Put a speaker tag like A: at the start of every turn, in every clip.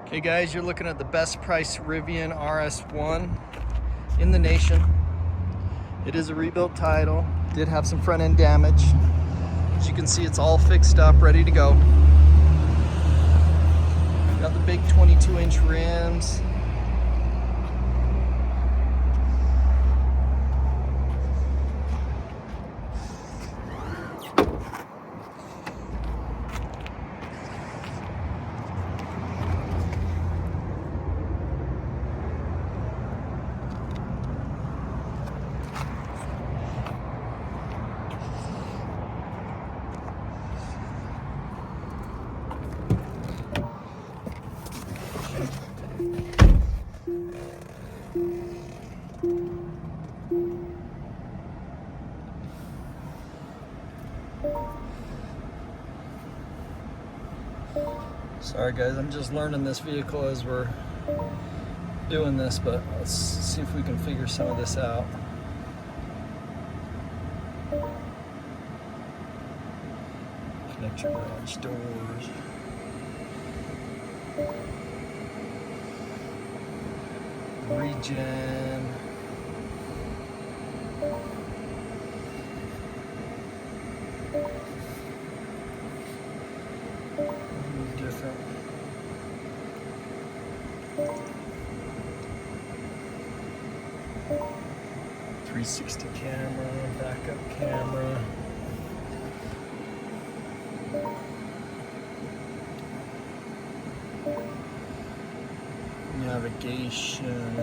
A: Okay guys, you're looking at the best price Rivian RS1 in the nation. It is a rebuilt title. Did have some front end damage. As you can see, it's all fixed up, ready to go. Got the big 22-inch rims. Sorry guys, I'm just learning this vehicle as we're doing this, but let's see if we can figure some of this out. Connect your garage doors. Regen. Different. 360 camera, backup camera. Navigation.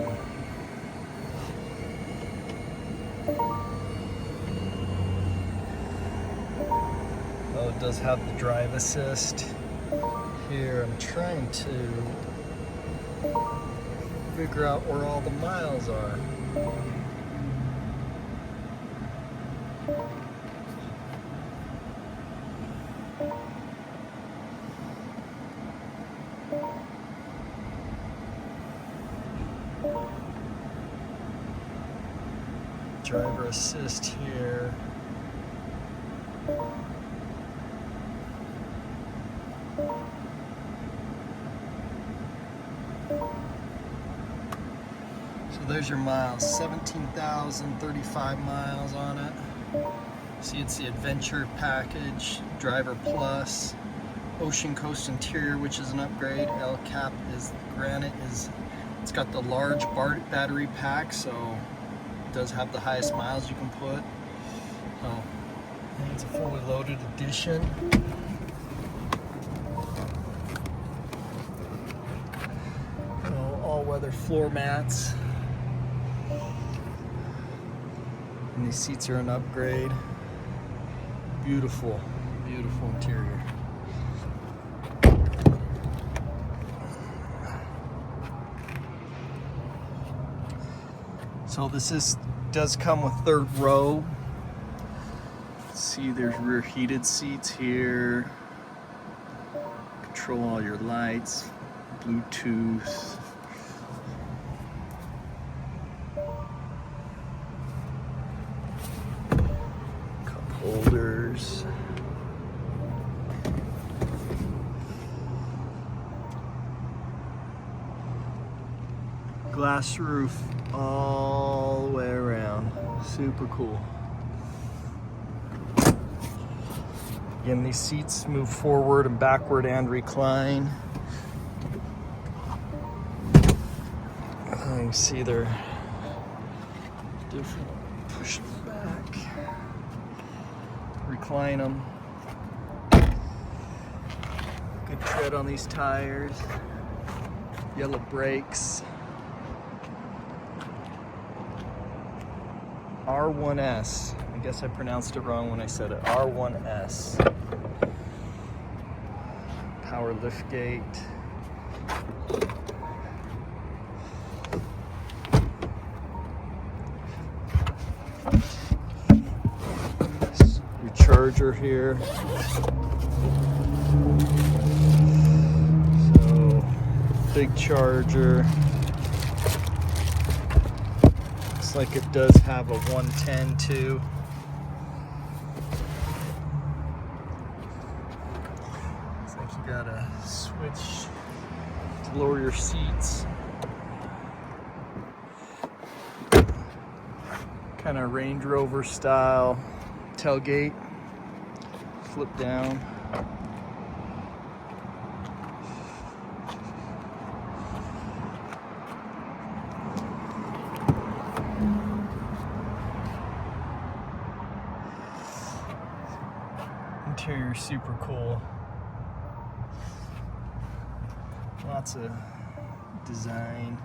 A: Oh, it does have the drive assist. Here, I'm trying to figure out where all the miles are. Driver assist here. So there's your miles, 17,035 miles on it. See, it's the Adventure package, Driver Plus, Ocean Coast Interior, which is an upgrade. L cap is granite, it's got the large battery pack, so it does have the highest miles you can put. Oh, and it's a fully loaded edition. All-weather floor mats. And these seats are an upgrade. Beautiful, beautiful interior. So this does come with third row. See, there's rear heated seats here. Control all your lights, Bluetooth. Cup holders. Glass roof all the way around. Super cool. Again, these seats move forward and backward and recline. You can see they're different. Push them back. Recline them. Good tread on these tires. Yellow brakes. R1S. I guess I pronounced it wrong when I said it. R1S. Power liftgate. Your charger here. So, big charger. Like it does have a 110 too. It's like you gotta switch to lower your seats. Kind of Range Rover style tailgate. Flip down. Interior super cool. Lots of design.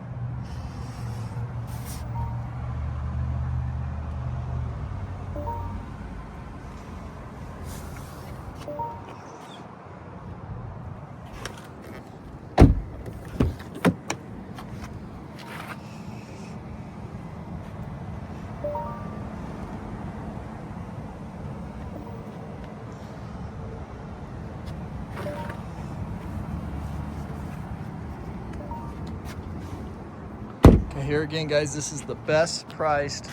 A: Here again, guys, this is the best priced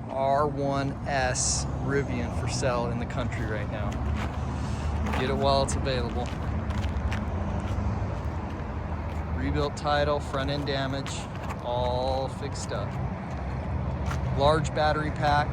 A: R1S Rivian for sale in the country right now. Get it while it's available. Rebuilt title, front end damage, all fixed up. Large battery pack.